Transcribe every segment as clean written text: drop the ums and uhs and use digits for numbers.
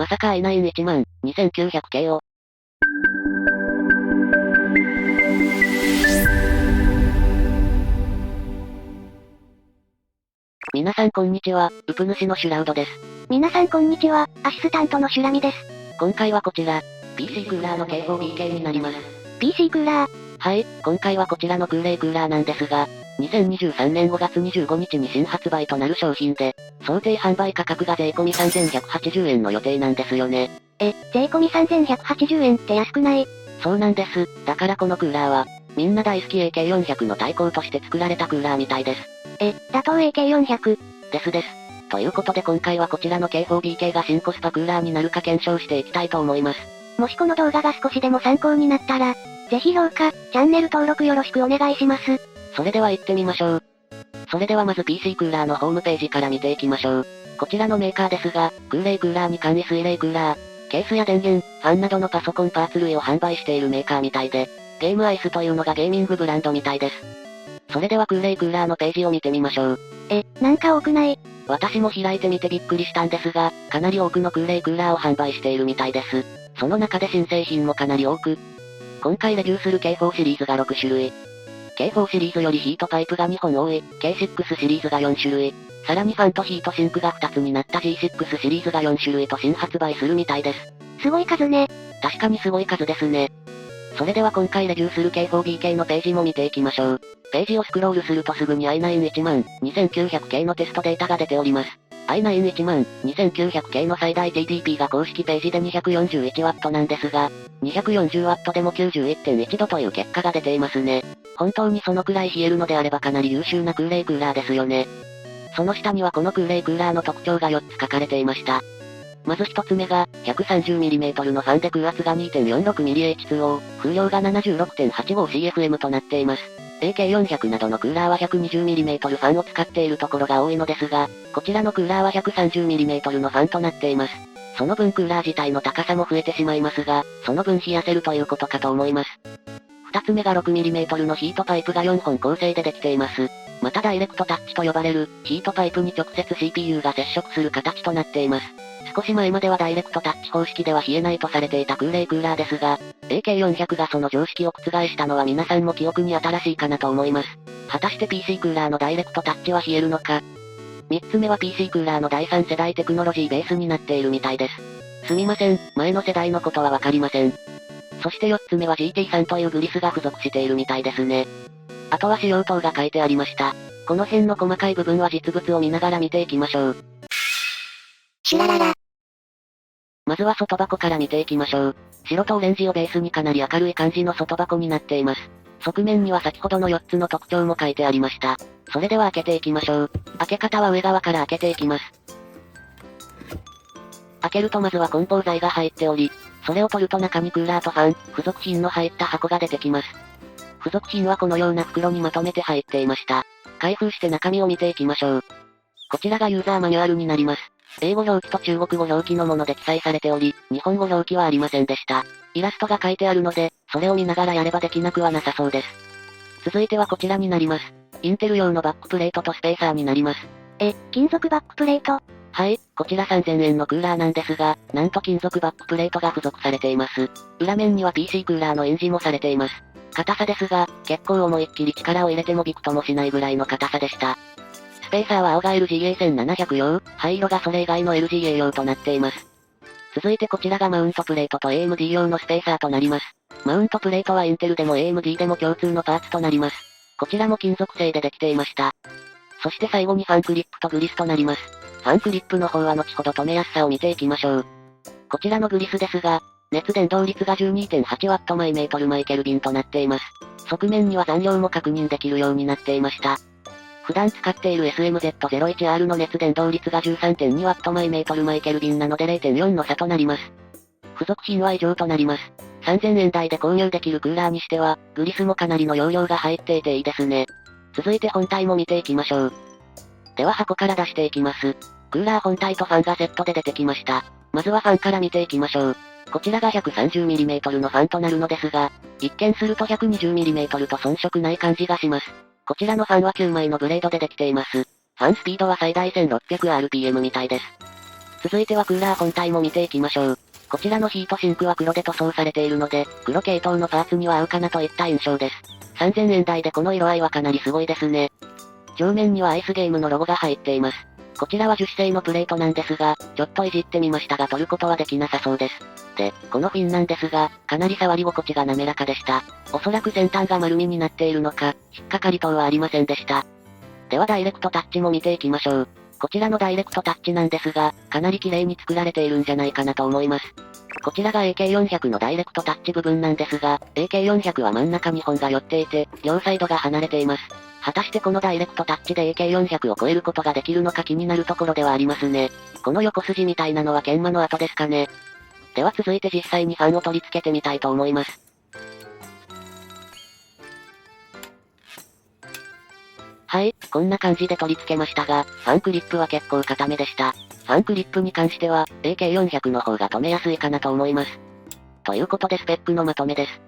まさか i9-12900K を。皆さんこんにちは、ウプ主のシュラウドです。皆さんこんにちは、アシスタントのシュラミです。今回はこちら、PC クーラーの K4BK になります。PC クーラー。はい、今回はこちらの空冷クーラーなんですが、2023年5月25日に新発売となる商品で、想定販売価格が税込み3180円の予定なんですよね。税込み3180円って安くない？そうなんです。だからこのクーラーは、みんな大好き AK400 の対抗として作られたクーラーみたいです。打倒 AK400。です。ということで今回はこちらの K4BK が新コスパクーラーになるか検証していきたいと思います。もしこの動画が少しでも参考になったら、ぜひ評価、チャンネル登録よろしくお願いします。それでは行ってみましょう。それではまず PC クーラーのホームページから見ていきましょう。こちらのメーカーですが、空冷クーラーに簡易水冷クーラー、ケースや電源、ファンなどのパソコンパーツ類を販売しているメーカーみたいで、ゲームアイスというのがゲーミングブランドみたいです。それでは空冷クーラーのページを見てみましょう。なんか多くない？私も開いてみてびっくりしたんですが、かなり多くの空冷クーラーを販売しているみたいです。その中で新製品もかなり多く、今回レビューする K4 シリーズが6種類。K4 シリーズよりヒートパイプが2本多い、K6 シリーズが4種類。さらにファンとヒートシンクが2つになった G6 シリーズが4種類と新発売するみたいです。すごい数ね。確かにすごい数ですね。それでは今回レビューする K4BK のページも見ていきましょう。ページをスクロールするとすぐに i9-12900K のテストデータが出ております。i9-12900K の最大 TDP が公式ページで 241W なんですが、240W でも 91.1 度という結果が出ていますね。本当にそのくらい冷えるのであればかなり優秀な空冷クーラーですよね。その下にはこの空冷クーラーの特徴が4つ書かれていました。まず1つ目が、130mm のファンで空圧が 2.46mH2O、風量が 76.85cfm となっています。AK400 などのクーラーは 120mm ファンを使っているところが多いのですが、こちらのクーラーは 130mm のファンとなっています。その分クーラー自体の高さも増えてしまいますが、その分冷やせるということかと思います。二つ目が 6mm のヒートパイプが4本構成でできています。またダイレクトタッチと呼ばれる、ヒートパイプに直接 CPU が接触する形となっています。少し前まではダイレクトタッチ方式では冷えないとされていた空冷クーラーですが、AK400 がその常識を覆したのは皆さんも記憶に新しいかなと思います。果たして PC クーラーのダイレクトタッチは冷えるのか。三つ目は PC クーラーの第3世代テクノロジーベースになっているみたいです。すみません、前の世代のことはわかりません。そして4つ目は GT3 というグリスが付属しているみたいですね。あとは使用等が書いてありました。この辺の細かい部分は実物を見ながら見ていきましょう。シュラララ。まずは外箱から見ていきましょう。白とオレンジをベースにかなり明るい感じの外箱になっています。側面には先ほどの4つの特徴も書いてありました。それでは開けていきましょう。開け方は上側から開けていきます。開けるとまずは梱包材が入っており、それを取ると中にクーラーとファン、付属品の入った箱が出てきます。付属品はこのような袋にまとめて入っていました。開封して中身を見ていきましょう。こちらがユーザーマニュアルになります。英語表記と中国語表記のもので記載されており、日本語表記はありませんでした。イラストが書いてあるので、それを見ながらやればできなくはなさそうです。続いてはこちらになります。インテル用のバックプレートとスペーサーになります。金属バックプレート。はい、こちら3000円のクーラーなんですが、なんと金属バックプレートが付属されています。裏面には PC クーラーの印字もされています。硬さですが、結構思いっきり力を入れてもびくともしないぐらいの硬さでした。スペーサーは青が LGA1700 用、灰色がそれ以外の LGA 用となっています。続いてこちらがマウントプレートと AMD 用のスペーサーとなります。マウントプレートはインテルでも AMD でも共通のパーツとなります。こちらも金属製でできていました。そして最後にファンクリップとグリスとなります。ファンクリップの方は後ほど止めやすさを見ていきましょう。こちらのグリスですが、熱伝導率が 12.8W/μK となっています。側面には残量も確認できるようになっていました。普段使っている SMZ01R の熱伝導率が 13.2W/μK なので 0.4 の差となります。付属品は以上となります。3000円台で購入できるクーラーにしては、グリスもかなりの容量が入っていていいですね。続いて本体も見ていきましょう。では箱から出していきます。クーラー本体とファンがセットで出てきました。まずはファンから見ていきましょう。こちらが 130mm のファンとなるのですが、一見すると 120mm と遜色ない感じがします。こちらのファンは9枚のブレードでできています。ファンスピードは最大 1600rpm みたいです。続いてはクーラー本体も見ていきましょう。こちらのヒートシンクは黒で塗装されているので、黒系統のパーツには合うかなといった印象です。3000円台でこの色合いはかなりすごいですね。上面にはアイスゲームのロゴが入っています。こちらは樹脂製のプレートなんですが、ちょっといじってみましたが取ることはできなさそうです。で、このフィンなんですが、かなり触り心地が滑らかでした。おそらく先端が丸みになっているのか、引っかかり等はありませんでした。ではダイレクトタッチも見ていきましょう。こちらのダイレクトタッチなんですが、かなり綺麗に作られているんじゃないかなと思います。こちらが AK400 のダイレクトタッチ部分なんですが、AK400 は真ん中に本が寄っていて、両サイドが離れています。果たしてこのダイレクトタッチで AK400 を超えることができるのか気になるところではありますね。この横筋みたいなのは研磨の跡ですかね。では続いて実際にファンを取り付けてみたいと思います。はい、こんな感じで取り付けましたが、ファンクリップは結構固めでした。ファンクリップに関しては、AK400 の方が留めやすいかなと思います。ということでスペックのまとめです。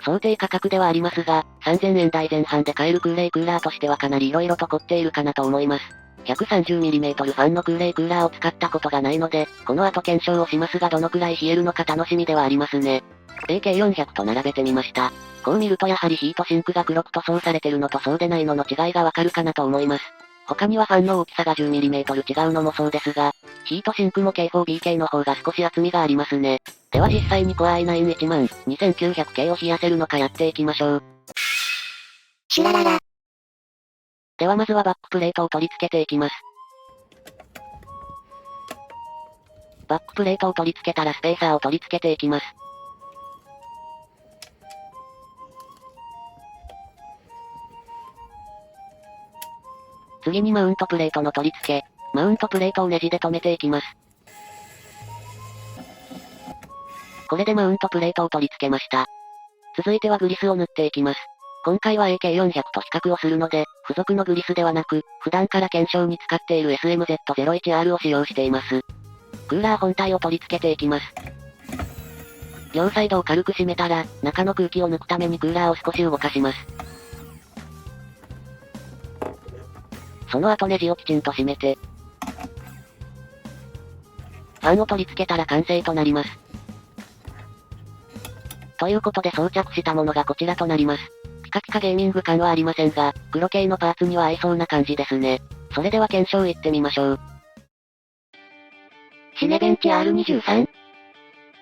想定価格ではありますが、3000円台前半で買える空冷クーラーとしてはかなり色々と凝っているかなと思います。130mm ファンの空冷クーラーを使ったことがないので、この後検証をしますがどのくらい冷えるのか楽しみではありますね。AK400 と並べてみました。こう見るとやはりヒートシンクが黒く塗装されてるのとそうでないのの違いがわかるかなと思います。他にはファンの大きさが 10mm 違うのもそうですが、ヒートシンクも K4BK の方が少し厚みがありますね。では実際に Core i9-12900K を冷やせるのかやっていきましょう。シュラララ。ではまずはバックプレートを取り付けていきます。バックプレートを取り付けたらスペーサーを取り付けていきます。次にマウントプレートの取り付け。マウントプレートをネジで留めていきます。これでマウントプレートを取り付けました。続いてはグリスを塗っていきます。今回は AK400 と比較をするので、付属のグリスではなく、普段から検証に使っている SMZ01R を使用しています。クーラー本体を取り付けていきます。両サイドを軽く締めたら、中の空気を抜くためにクーラーを少し動かします。その後ネジをきちんと締めて、ファンを取り付けたら完成となります。ということで装着したものがこちらとなります。ピカピカゲーミング感はありませんが、黒系のパーツには合いそうな感じですね。それでは検証いってみましょう。シネベンチ R23。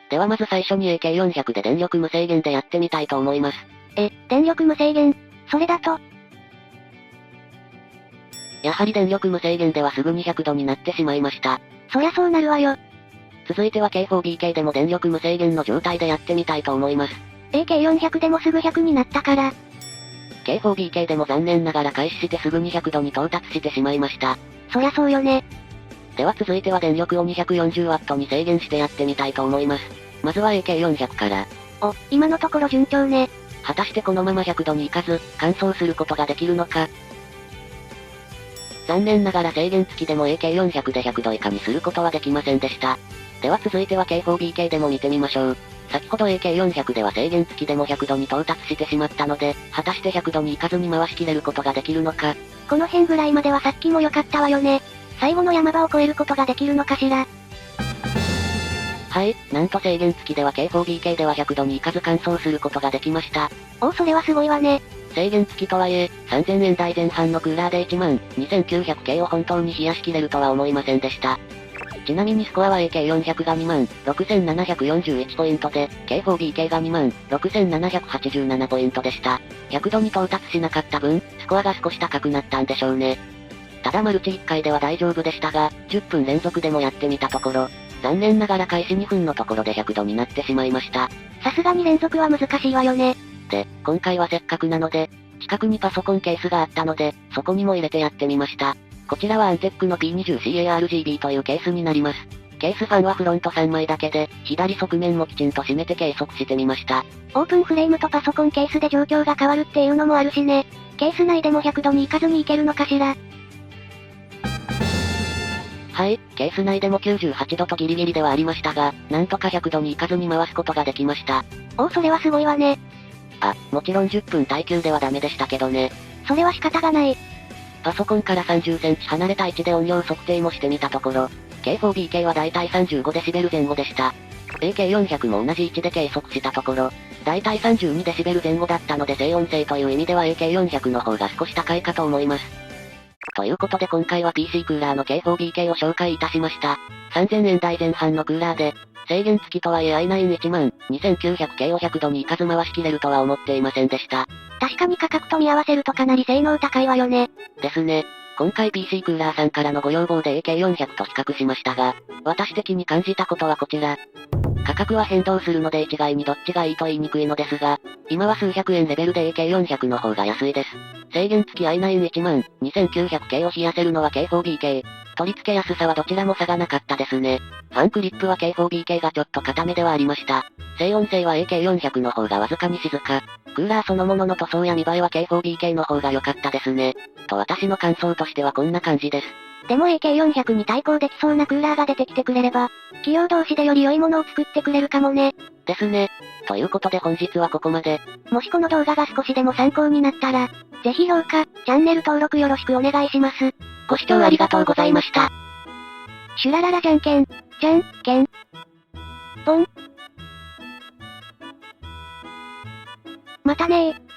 ではまず最初に AK400 で電力無制限でやってみたいと思います。電力無制限。それだと、やはり電力無制限ではすぐに100度になってしまいました。そりゃそうなるわよ。続いては K4BK でも電力無制限の状態でやってみたいと思います。AK400 でもすぐ100になったから。K4BK でも残念ながら開始してすぐに100度に到達してしまいました。そりゃそうよね。では続いては電力を 240W に制限してやってみたいと思います。まずは AK400 から。今のところ順調ね。果たしてこのまま100度に行かず、乾燥することができるのか。残念ながら制限付きでも AK400 で100度以下にすることはできませんでした。では続いては K4BK でも見てみましょう。先ほど AK400 では制限付きでも100度に到達してしまったので、果たして100度に行かずに回しきれることができるのか。この辺ぐらいまではさっきも良かったわよね。最後の山場を越えることができるのかしら。はい、なんと制限付きでは K4BK では100度に行かず乾燥することができました。それはすごいわね。制限付きとはいえ、3000円台前半のクーラーで12900K を本当に冷やしきれるとは思いませんでした。ちなみにスコアは AK400 が26741ポイントで、K4BK が26787ポイントでした。100度に到達しなかった分、スコアが少し高くなったんでしょうね。ただマルチ1回では大丈夫でしたが、10分連続でもやってみたところ、残念ながら開始2分のところで100度になってしまいました。さすがに連続は難しいわよね。で、今回はせっかくなので、近くにパソコンケースがあったので、そこにも入れてやってみました。こちらはアンテックの P20CARGB というケースになります。ケースファンはフロント3枚だけで、左側面もきちんと締めて計測してみました。オープンフレームとパソコンケースで状況が変わるっていうのもあるしね。ケース内でも100度に行かずにいけるのかしら。はい、ケース内でも98度とギリギリではありましたが、なんとか100度に行かずに回すことができました。それはすごいわね。もちろん10分耐久ではダメでしたけどね。それは仕方がない。パソコンから30センチ離れた位置で音量測定もしてみたところ、K4BK はだいたい 35dB 前後でした。AK400 も同じ位置で計測したところ、だいたい 32dB 前後だったので静音性という意味では AK400 の方が少し高いかと思います。ということで今回は PC クーラーの K4BK を紹介いたしました。3000円台前半のクーラーで、制限付きとはいえ i9-12900K を100度にいかず回しきれるとは思っていませんでした。確かに価格と見合わせるとかなり性能高いわよね。ですね。今回 PC クーラーさんからのご要望で AK400 と比較しましたが、私的に感じたことはこちら。価格は変動するので一概にどっちがいいと言いにくいのですが、今は数百円レベルで AK400 の方が安いです。制限付き i9-12900K を冷やせるのは K4BK。取り付けやすさはどちらも差がなかったですね。ファンクリップは K4BK がちょっと硬めではありました。静音性は AK400 の方がわずかに静か。クーラーそのものの塗装や見栄えは K4BK の方が良かったですね。と私の感想としてはこんな感じです。でも AK400 に対抗できそうなクーラーが出てきてくれれば、企業同士でより良いものを作ってくれるかもね。ですね。ということで本日はここまで。もしこの動画が少しでも参考になったら、ぜひ評価、チャンネル登録よろしくお願いします。ご視聴ありがとうございました。シュラララじゃんけん、じゃんけん、ポン。またねー。